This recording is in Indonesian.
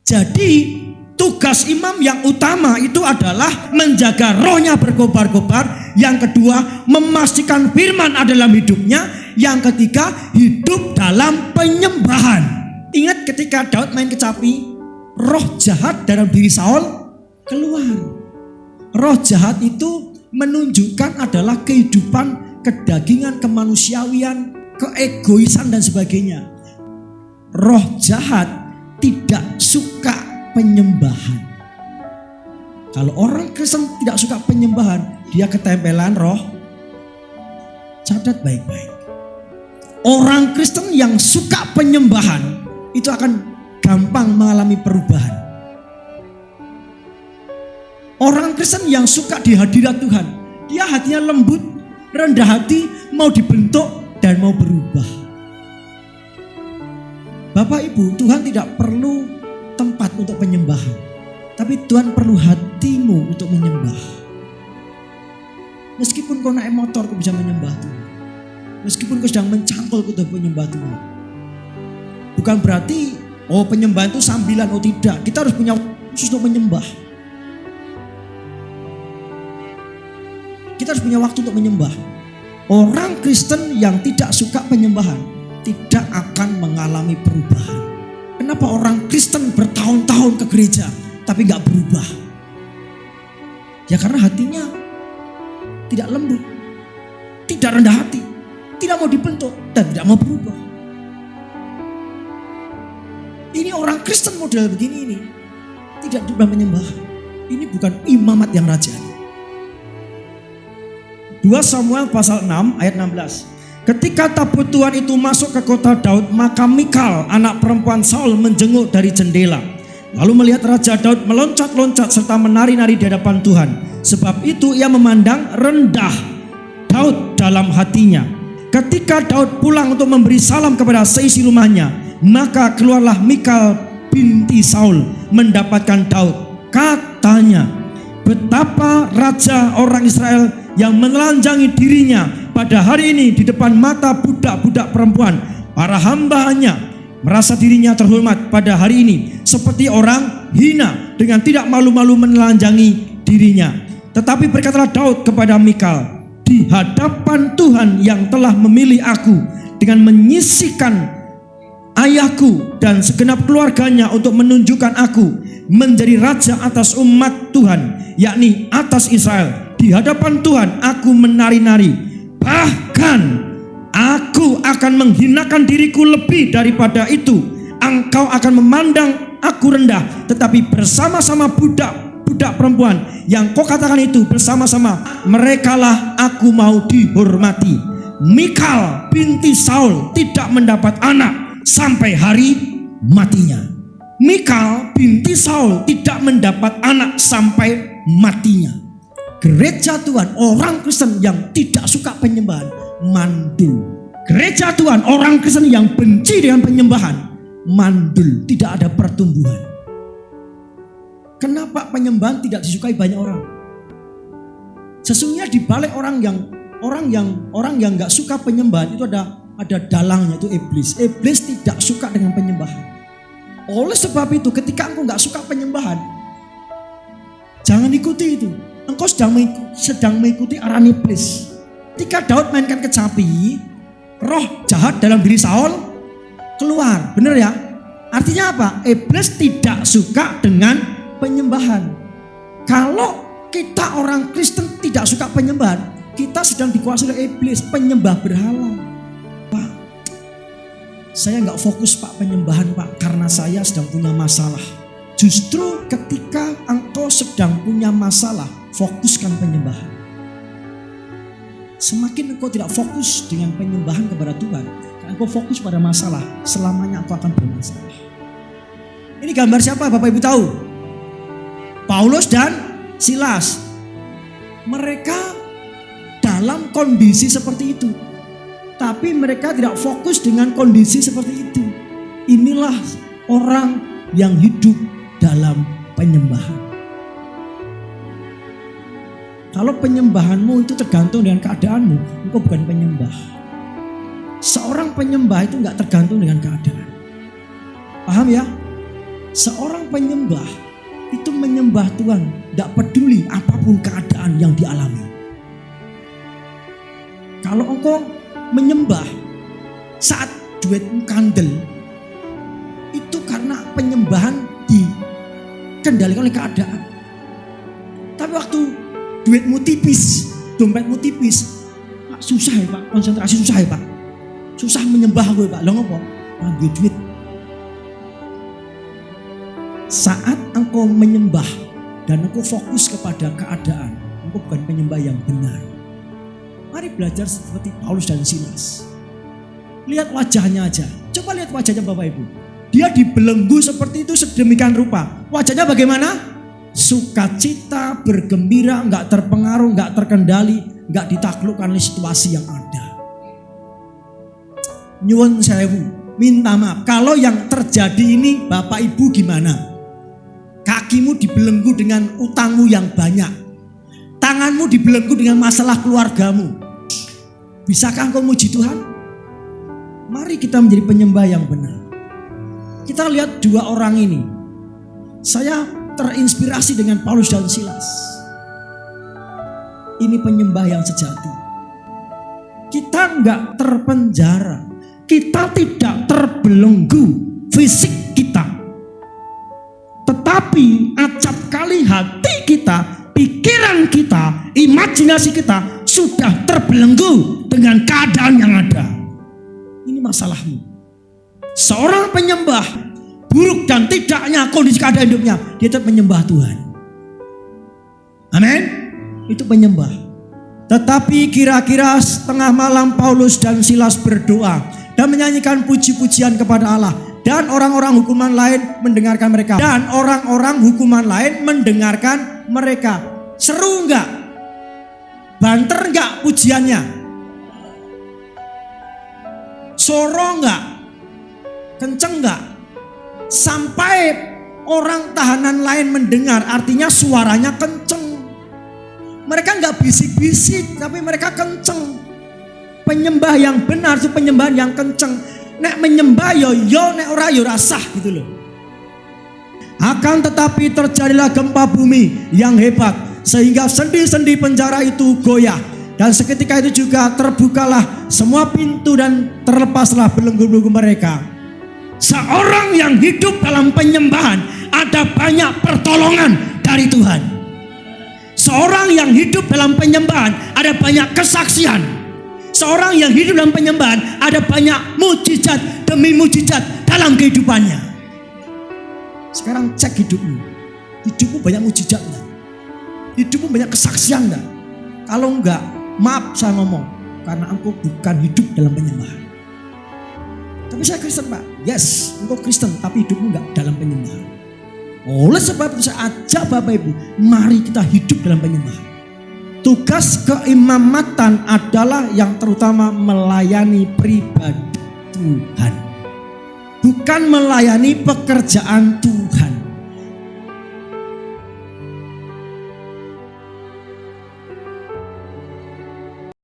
Jadi tugas imam yang utama itu adalah menjaga rohnya berkobar-kobar. Yang kedua, memastikan firman ada dalam hidupnya. Yang ketiga, hidup dalam penyembahan. Ingat ketika Daud main kecapi, roh jahat dalam diri Saul keluar. Roh jahat itu menunjukkan adalah kehidupan kedagingan, kemanusiawian, keegoisan dan sebagainya. Roh jahat tidak suka penyembahan. Kalau orang Kristen tidak suka penyembahan, dia ketempelan roh. Catat baik-baik. Orang Kristen yang suka penyembahan itu akan gampang mengalami perubahan. Orang Kristen yang suka di hadirat Tuhan, dia hatinya lembut, rendah hati, mau dibentuk dan mau berubah. Bapak Ibu, Tuhan tidak perlu tempat untuk penyembahan, tapi Tuhan perlu hatimu untuk menyembah. Meskipun kau naik motor, kau bisa menyembah Tuhan. Meskipun kau sedang mencangkul, kau bisa menyembah Tuhan. Bukan berarti penyembahan itu sambilan, tidak. Kita harus punya khusus untuk menyembah. Kita harus punya waktu untuk menyembah. Orang Kristen yang tidak suka penyembahan tidak akan mengalami perubahan. Kenapa orang Kristen bertahun-tahun ke gereja tapi gak berubah? Ya karena hatinya tidak lembut, tidak rendah hati, tidak mau dibentuk dan tidak mau berubah. Ini orang Kristen model begini ini tidak berubah menyembah. Ini bukan imamat yang rajani. 2 Samuel pasal 6 ayat 16. Ketika tabut Tuhan itu masuk ke kota Daud, maka Mikal anak perempuan Saul menjenguk dari jendela. Lalu melihat Raja Daud meloncat-loncat serta menari-nari di hadapan Tuhan. Sebab itu ia memandang rendah Daud dalam hatinya. Ketika Daud pulang untuk memberi salam kepada seisi rumahnya, maka keluarlah Mikal binti Saul mendapatkan Daud. Katanya, betapa raja orang Israel yang menelanjangi dirinya pada hari ini di depan mata budak-budak perempuan, para hambanya, merasa dirinya terhormat pada hari ini seperti orang hina dengan tidak malu-malu menelanjangi dirinya. Tetapi berkatalah Daud kepada Mikal, di hadapan Tuhan yang telah memilih aku dengan menyisihkan ayahku dan segenap keluarganya untuk menunjukkan aku menjadi raja atas umat Tuhan, yakni atas Israel. Di hadapan Tuhan aku menari-nari, bahkan aku akan menghinakan diriku lebih daripada itu. Engkau akan memandang aku rendah, tetapi bersama-sama budak-budak perempuan yang kau katakan itu, bersama-sama merekalah aku mau dihormati. Mikal binti Saul tidak mendapat anak sampai hari matinya. Mikal binti Saul tidak mendapat anak sampai matinya. Gereja Tuhan, orang Kristen yang tidak suka penyembahan, mandul. Gereja Tuhan, orang Kristen yang benci dengan penyembahan, mandul, tidak ada pertumbuhan. Kenapa penyembahan tidak disukai banyak orang? Sesungguhnya di balik orang yang nggak suka penyembahan itu ada dalangnya, itu iblis. Iblis tidak suka dengan penyembahan. Oleh sebab itu, ketika engkau nggak suka penyembahan, jangan ikuti itu. Engkau sedang mengikuti arahan iblis. Ketika Daud mainkan kecapi, roh jahat dalam diri Saul keluar. Benar ya? Artinya apa? Iblis tidak suka dengan penyembahan. Kalau kita orang Kristen tidak suka penyembahan, kita sedang dikuasai oleh iblis, penyembah berhala. Pak, saya nggak fokus Pak penyembahan Pak, karena saya sedang punya masalah. Justru ketika engkau sedang punya masalah, fokuskan penyembahan. Semakin engkau tidak fokus dengan penyembahan kepada Tuhan, engkau fokus pada masalah, selamanya engkau akan bermasalah. Ini gambar siapa Bapak Ibu tahu? Paulus dan Silas. Mereka dalam kondisi seperti itu, tapi mereka tidak fokus dengan kondisi seperti itu. Inilah orang yang hidup dalam penyembahan. Kalau penyembahanmu itu tergantung dengan keadaanmu, engkau bukan penyembah. Seorang penyembah itu enggak tergantung dengan keadaan. Paham ya? Seorang penyembah itu menyembah Tuhan, tidak peduli apapun keadaan yang dialami. Kalau engkau menyembah saat duitmu kandel, itu karena penyembahan dikendalikan oleh keadaan. Tapi waktu duitmu tipis, dompetmu tipis, Pak, susah ya Pak, konsentrasi susah ya Pak, susah menyembah gue Pak. Lo ngopo? Ambil duit. Saat engkau menyembah dan engkau fokus kepada keadaan, engkau bukan penyembah yang benar. Mari belajar seperti Paulus dan Silas. Lihat wajahnya aja. Coba lihat wajahnya Bapak Ibu. Dia dibelenggu seperti itu sedemikian rupa. Wajahnya bagaimana? Sukacita, bergembira, enggak terpengaruh, enggak terkendali, enggak ditaklukkan oleh situasi yang ada. Nyuwun sewu, minta maaf. Kalau yang terjadi ini Bapak Ibu gimana? Kakimu dibelenggu dengan utangmu yang banyak. Tanganmu dibelenggu dengan masalah keluargamu. Bisakah engkau muji Tuhan? Mari kita menjadi penyembah yang benar. Kita lihat dua orang ini. Saya terinspirasi dengan Paulus dan Silas. Ini penyembah yang sejati. Kita enggak terpenjara. Kita tidak terbelenggu fisik kita. Tetapi acap kali hati kita, pikiran kita, imajinasi kita sudah terbelenggu dengan keadaan yang ada. Ini masalahmu. Seorang penyembah, buruk dan tidaknya kondisi keadaan hidupnya, dia tetap menyembah Tuhan. Amin. Itu penyembah. Tetapi kira-kira setengah malam Paulus dan Silas berdoa dan menyanyikan puji-pujian kepada Allah. Dan orang-orang hukuman lain mendengarkan mereka. Dan orang-orang hukuman lain mendengarkan mereka. Seru enggak? Banter enggak pujiannya? Soro enggak? Kenceng enggak? Sampai orang tahanan lain mendengar, artinya suaranya kenceng. Mereka enggak bisik-bisik, tapi mereka kenceng. Penyembah yang benar itu penyembahan yang kenceng. Nek menyembah yo nek ora yo rasah gitu loh. Akan tetapi terjadilah gempa bumi yang hebat sehingga sendi-sendi penjara itu goyah, dan seketika itu juga terbukalah semua pintu dan terlepaslah belenggu-belenggu mereka. Seorang yang hidup dalam penyembahan ada banyak pertolongan dari Tuhan. Seorang yang hidup dalam penyembahan ada banyak kesaksian. Seorang yang hidup dalam penyembahan ada banyak mujizat demi mujizat dalam kehidupannya. Sekarang cek hidupmu. Hidupmu banyak mujizat enggak? Hidupmu banyak kesaksian enggak? Kalau enggak, maaf saya ngomong, karena engkau bukan hidup dalam penyembahan. Tapi saya Kristen Pak. Yes, engkau Kristen tapi hidupmu enggak dalam penyembahan. Oleh sebab itu saya ajak Bapak Ibu, mari kita hidup dalam penyembahan. Tugas keimamatan adalah yang terutama melayani pribadi Tuhan, bukan melayani pekerjaan Tuhan.